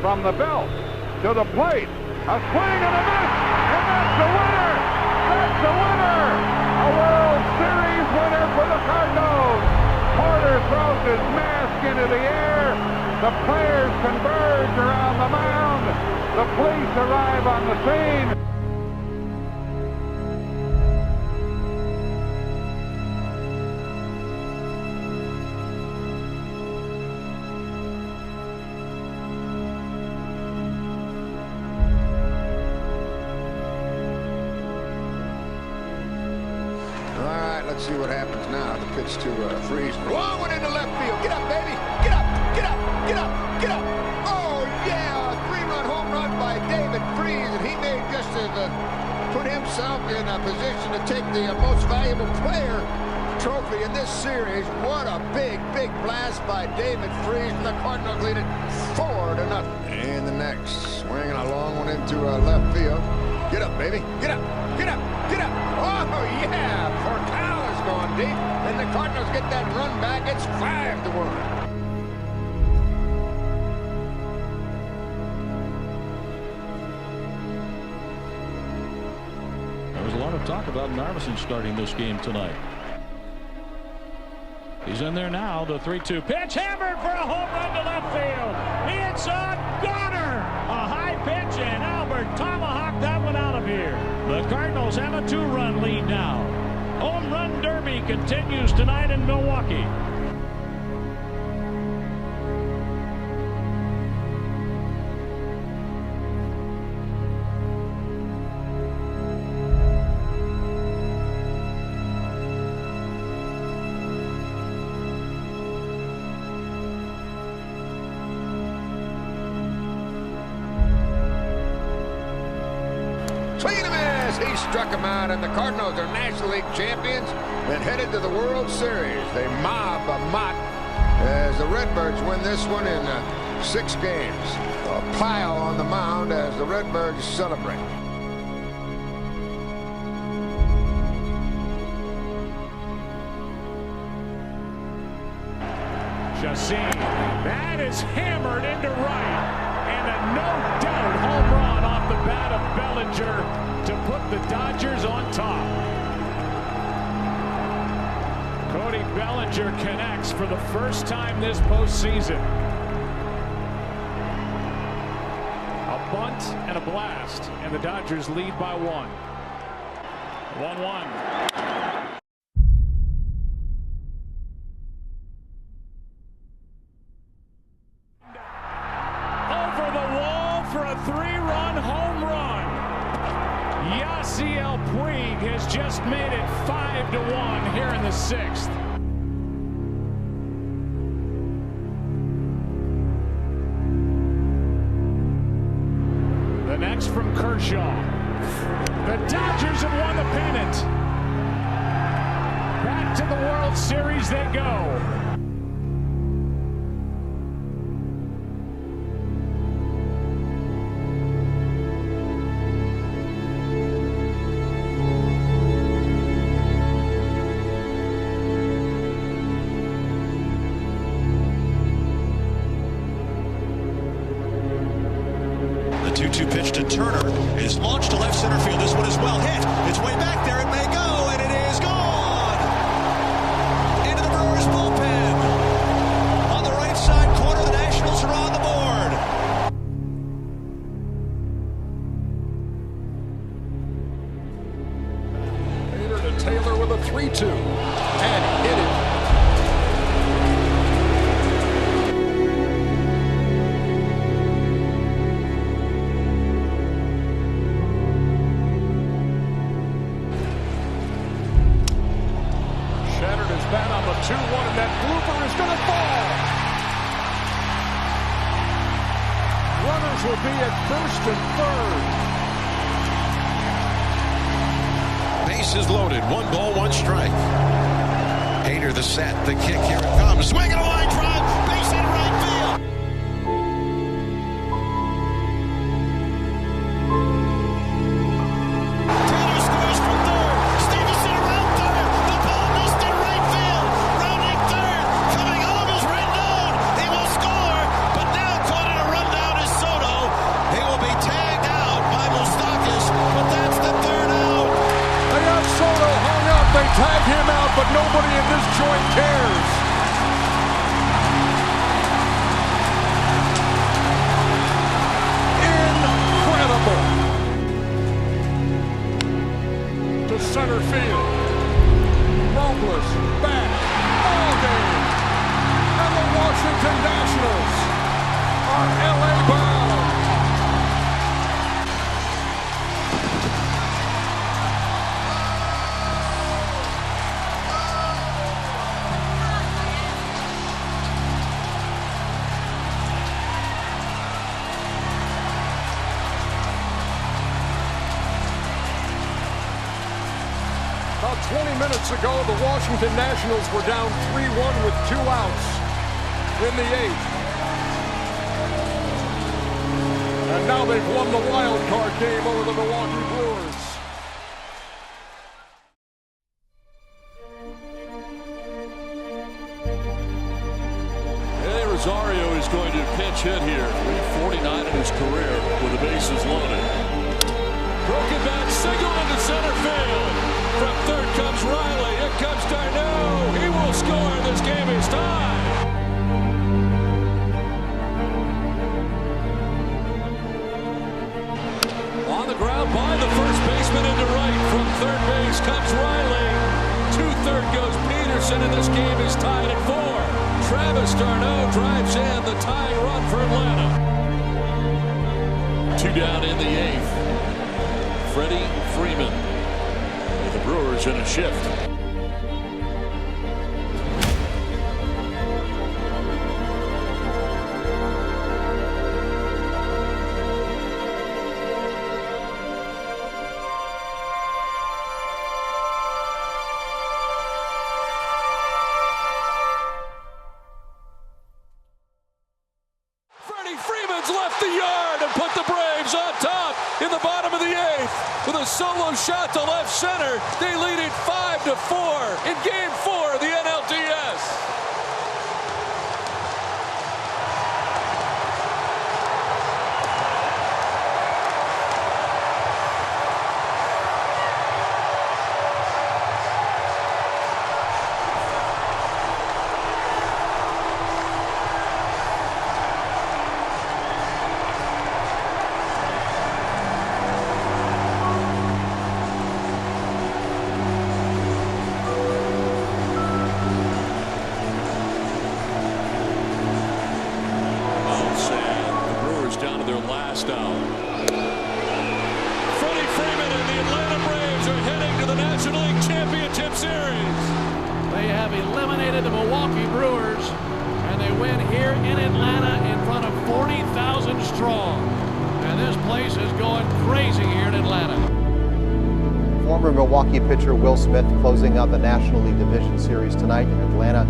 from the belt to the plate. A swing and a miss, and that's the winner! That's the winner! A World Series winner for the Cardinals! Porter throws his mask into the air. The players converge around the mound. The police arrive on the scene. Let's see what happens now. The pitch to Freeze. Long one into left field. Get up, baby. Get up, get up, get up, get up. Oh, yeah. A 3-run home run by David Freeze. And he made just as put himself in a position to take the most valuable player trophy in this series. What a big, big blast by David Freeze. And the Cardinals lead it 4-0. And the next. Swinging a long one into left field. Get up, baby. Get up, get up, get up. Oh, yeah. Going deep, and the Cardinals get that run back. It's 5-1. There was a lot of talk about Narveson starting this game tonight. He's in there now. The 3-2 pitch, hammered for a home run to left field. It's a gunner. A high pitch, and Albert tomahawked that one out of here. The Cardinals have a 2-run lead now. Home run derby continues tonight in Milwaukee. Swing and a miss. He struck him out, and the Cardinals are National League champions and headed to the World Series. They mob Mott as the Redbirds win this one in 6 games. A pile on the mound as the Redbirds celebrate. Chassin, that is hammered into right, and a no-doubt home run off the bat of Bellinger to put the Dodgers on top. Cody Bellinger connects for the first time this postseason. A bunt and a blast, and the Dodgers lead by 1. 1-1. For a 3-run home run. Yasiel Puig has just made it 5-1 here in the 6th. The next from Kershaw. The Dodgers have won the pennant. Back to the World Series they go. The 2-2 pitch to Turner is launched to left center field. This one is well hit. It's way back there. It may go, and it is gone. Into the Brewers bullpen. On the right side corner, the Nationals are on the board. Hader to Taylor with a 3-2. And hit it. Bat on the 2-1, and that blooper is going to fall. Runners will be at first and third. Bases loaded. 1 ball, 1 strike. Hader the set, the kick, here it comes. Swing and a line drive. Base hit right field. Taylor scores from third. Stevenson around third. The ball missed in right field. Rounding third. Coming home is Rendon. He will score, but now caught in a rundown is Soto. Soto hung up. They tag him out, but nobody in this joint cares. Incredible. To center field. Robles back all game. And the Washington Nationals are LA bound. About 20 minutes ago, the Washington Nationals were down 3-1 with 2 outs in the 8th. And now they've won the wild card game over the Milwaukee Brewers. Rosario is going to pinch hit here. 349 in his career with the bases loaded. Broken bat single into center field. From third comes Riley. Here comes Danna. He will score. This game is tied. On the ground by the first baseman into right. From third base comes Riley. To third goes Peterson, and this game is tied at 4. Travis d'Arnaud drives in the tying run for Atlanta. 2 down in the 8th. Freddie Freeman with the Brewers in a shift. Freeman's left the yard and put the Braves on top in the bottom of the 8th. With a solo shot to left center, they lead it 5-4 in Game 4 of the NLDS. Down to their last out. Freddie Freeman and the Atlanta Braves are heading to the National League Championship Series. They have eliminated the Milwaukee Brewers, and they win here in Atlanta in front of 40,000 strong. And this place is going crazy here in Atlanta. Former Milwaukee pitcher Will Smith closing out the National League Division Series tonight in Atlanta.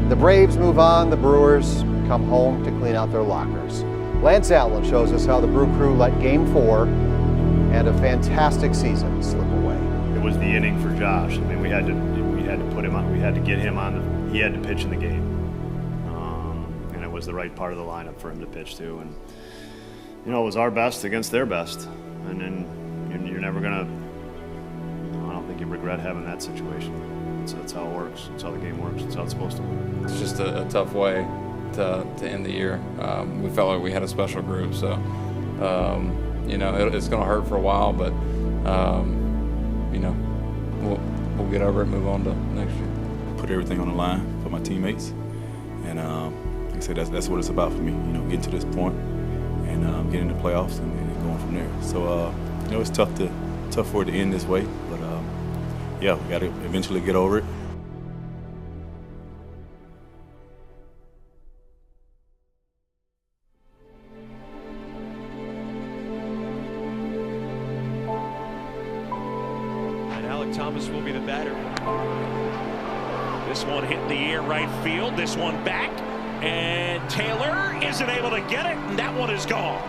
The Braves move on. The Brewers come home to clean out their lockers. Lance Allen shows us how the Brew Crew let Game 4 and a fantastic season slip away. It was the inning for Josh. I mean, we had to put him on. We had to get him on. He had to pitch in the game, and it was the right part of the lineup for him to pitch to. And you know, it was our best against their best. And then you're never gonna. I don't think you regret having that situation. That's how it works. That's how the game works. That's how it's supposed to work. It's just a tough way to end the year. We felt like we had a special group, so you know, it's going to hurt for a while, but you know, we'll get over it and move on to next year. Put everything on the line for my teammates, and like I said, that's what it's about for me. You know, getting to this point and getting to the playoffs and going from there. So you know, it's tough for it to end this way, but yeah, we got to eventually get over it. Thomas will be the batter. This one hit the air right field. This one back. And Taylor isn't able to get it, and that one is gone.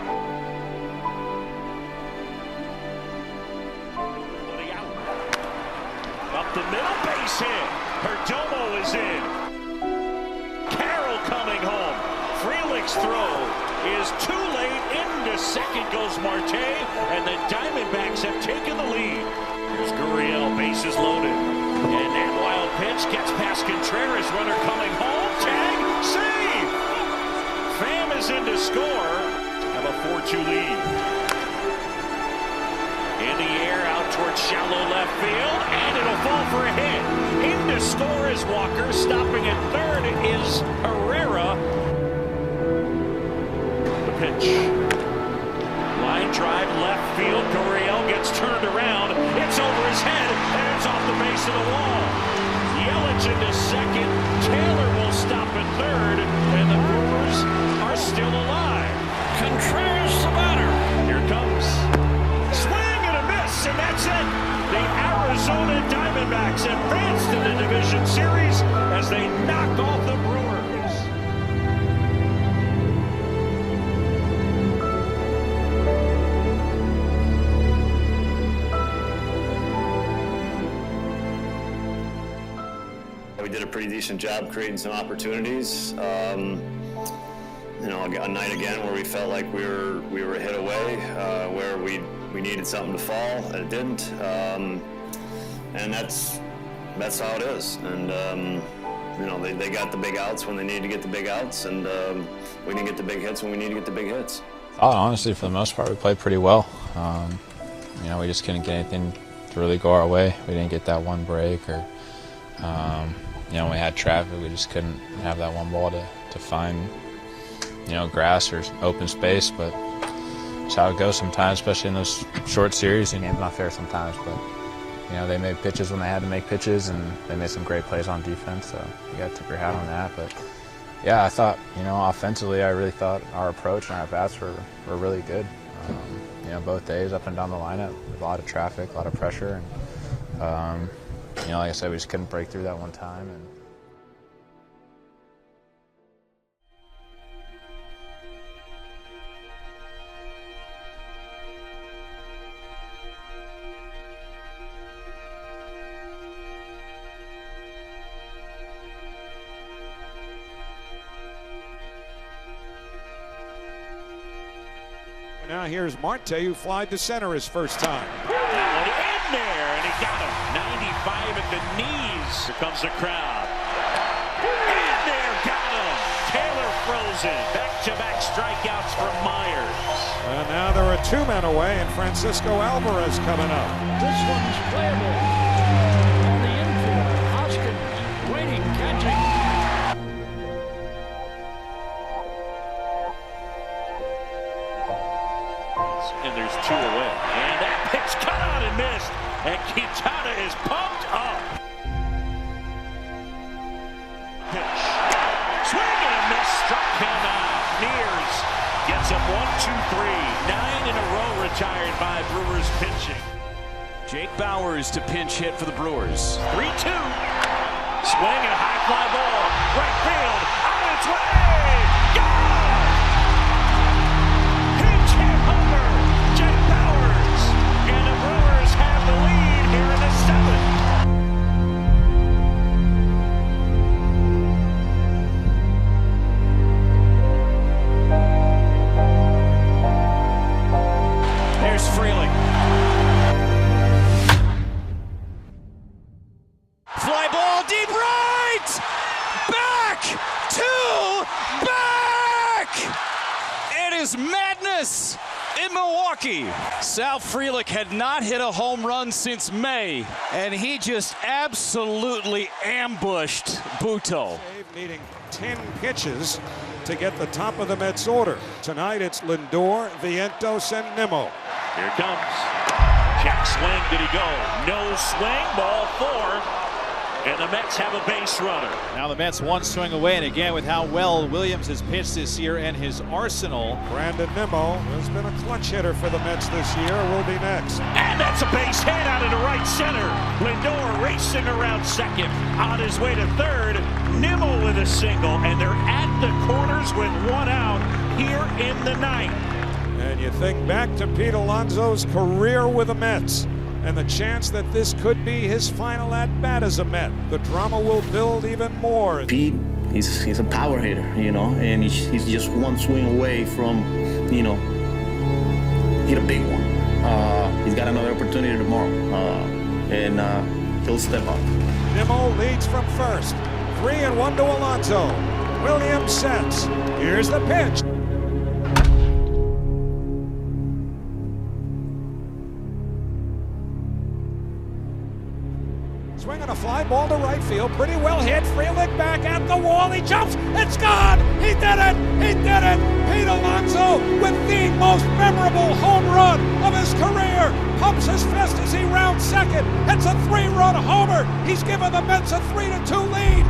Up the middle, base hit. Perdomo is in. Carroll coming home. Frelick's throw is too late. Into second goes Marte, and the Diamondbacks have taken the lead. Here's Gurriel, bases loaded. pass. Contreras, runner coming home. Tag, save. Pham is in to score. Have a 4-2 lead. In the air, out towards shallow left field, and it'll fall for a hit. In to score is Walker. Stopping at third is Herrera. The pitch. Line drive left field. Gurriel gets turned around. It's over his head, and it's off the base of the wall. Yelich into second. Taylor will stop at third, and the Brewers are still alive. Contreras the batter. Here comes. Swing and a miss, and that's it. The Arizona Diamondbacks advanced in the division series as they knock off the Brewers. We did a pretty decent job creating some opportunities. You know, a night again where we felt like we were a hit away, where we needed something to fall and it didn't, and that's how it is. And you know, they got the big outs when they needed to get the big outs, and we didn't get the big hits when we needed to get the big hits. Honestly, for the most part, we played pretty well. You know, we just couldn't get anything to really go our way. We didn't get that one break, or you know, we had traffic. We just couldn't have that one ball to find, you know, grass or open space. But it's how it goes sometimes, especially in those short series. And it's not fair sometimes, but you know, they made pitches when they had to make pitches, and they made some great plays on defense. So you got to tip your hat on that. But yeah, I thought, you know, offensively, I really thought our approach and our bats were really good. You know, both days up and down the lineup, a lot of traffic, a lot of pressure, and you know, like I said, we just couldn't break through that one time. And now here's Marte, who flied to center his first time. That one in there, and he got him. 95 at the knees. Here comes the crowd. In there, got him. Taylor frozen. Back-to-back strikeouts for Myers. And now there are two men away, and Francisco Alvarez coming up. This one's playable. On the infield, Hoskins waiting, catching. And there's two away. And that pitch cut out and missed. And Quintana is pumped up. Pitch. Swing and a miss. Struck him out. Mears gets him 1, 2, 3. 9 in a row retired by Brewers pitching. Jake Bauers to pinch hit for the Brewers. 3-2. Swing and a high fly ball. Right field. On its way. Gone! Pinch hit homer. Jake Bauers. And the Brewers have the lead here in the 7th. There's Freeling. Fly ball deep right! Back! It is madness in Milwaukee. Sal Frelick had not hit a home run since May, and he just absolutely ambushed Buto. Needing 10 pitches to get the top of the Mets order. Tonight it's Lindor, Vientos, and Nimmo. Here it comes. Jack swing, did he go? No swing, ball 4. And the Mets have a base runner. Now the Mets one swing away, and again with how well Williams has pitched this year and his arsenal. Brandon Nimmo has been a clutch hitter for the Mets this year, will be next. And that's a base hit out into right center. Lindor racing around second. On his way to third, Nimmo with a single. And they're at the corners with one out here in the 9th. And you think back to Pete Alonso's career with the Mets, and the chance that this could be his final at-bat as a Met. The drama will build even more. Pete, he's a power hitter, you know, and he's just one swing away from, you know, hit a big one. He's got another opportunity tomorrow. And he'll step up. Nimmo leads from first. 3-1 to Alonso. Williams sets. Here's the pitch. Swinging a fly ball to right field. Pretty well hit. Frelick back at the wall. He jumps. It's gone. He did it. He did it. Pete Alonso with the most memorable home run of his career. Pumps his fist as he rounds second. It's a 3-run homer. He's given the Mets a 3-2 lead.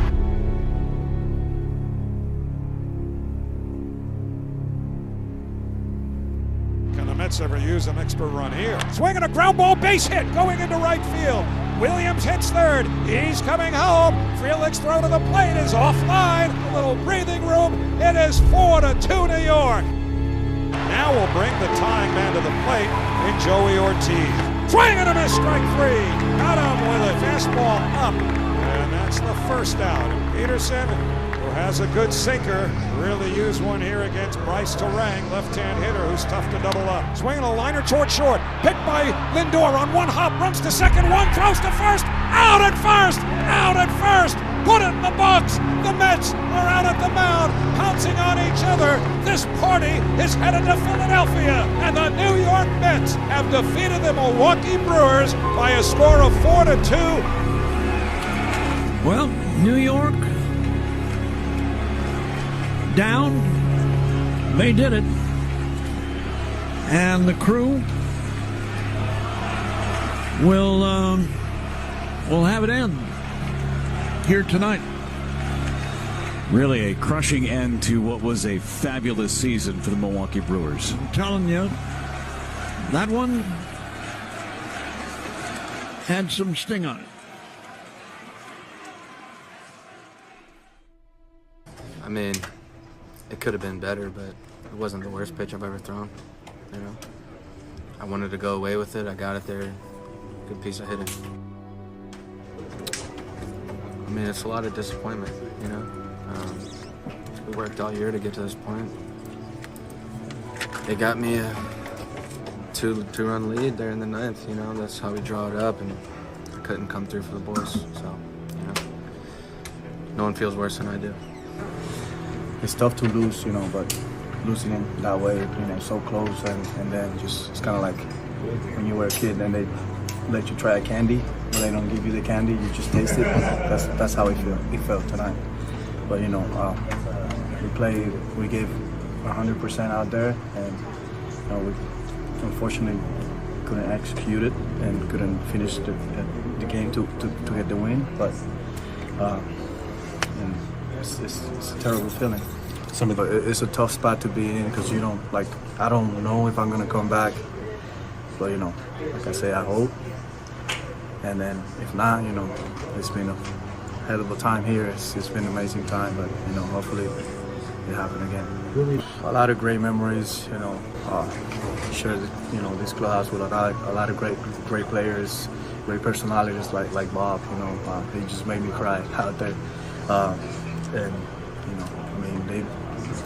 Can the Mets ever use an extra run here? Swinging a ground ball base hit going into right field. Williams hits third. He's coming home. Frelick's throw to the plate is offline. A little breathing room. It is 4-2 New York. Now we'll bring the tying man to the plate in Joey Ortiz. Swing and a miss, strike three. Got him with a fastball up. And that's the first out. And Peterson, who has a good sinker, really used one here against Bryce Terang, left-hand hitter who's tough to double up. Swinging a liner toward short. Picked by Lindor on one hop. Runs to second, one throws to first. Out at first! Out at first! Put it in the box! The Mets are out at the mound, pouncing on each other. This party is headed to Philadelphia, and the New York Mets have defeated the Milwaukee Brewers by a score of 4-2. Well, New York down. They did it. And the crew will have it end here tonight. Really a crushing end to what was a fabulous season for the Milwaukee Brewers. I'm telling you, that one had some sting on it. I mean, it could have been better, but it wasn't the worst pitch I've ever thrown. You know, I wanted to go away with it. I got it there. Good piece of hitting. I mean, it's a lot of disappointment, you know. We worked all year to get to this point. They got me a two-run lead there in the ninth, you know. That's how we draw it up, and I couldn't come through for the boys. So, you know, no one feels worse than I do. It's tough to lose, you know, but losing it that way, you know, so close, and then just, it's kind of like when you were a kid and they let you try a candy, but they don't give you the candy, you just taste it. That's how it felt tonight. But, you know, we gave 100% out there, and, you know, we unfortunately couldn't execute it and couldn't finish the game to get the win, but and it's a terrible feeling. It's a tough spot to be in because you don't, like, I don't know if I'm gonna come back, but, you know, like I say, I hope. And then if not, you know, it's been a hell of a time here. It's been an amazing time, but, you know, hopefully it happen again. A lot of great memories, you know. Share, you know, this clubhouse with a lot of great players, great personalities like Bob. You know, they just made me cry out there, and, you know, I mean, they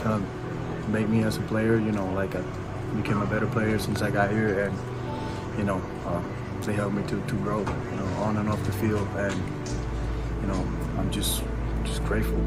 kind of made me as a player. You know, like I became a better player since I got here, and, you know, they helped me to grow, you know, on and off the field, and, you know, I'm just grateful.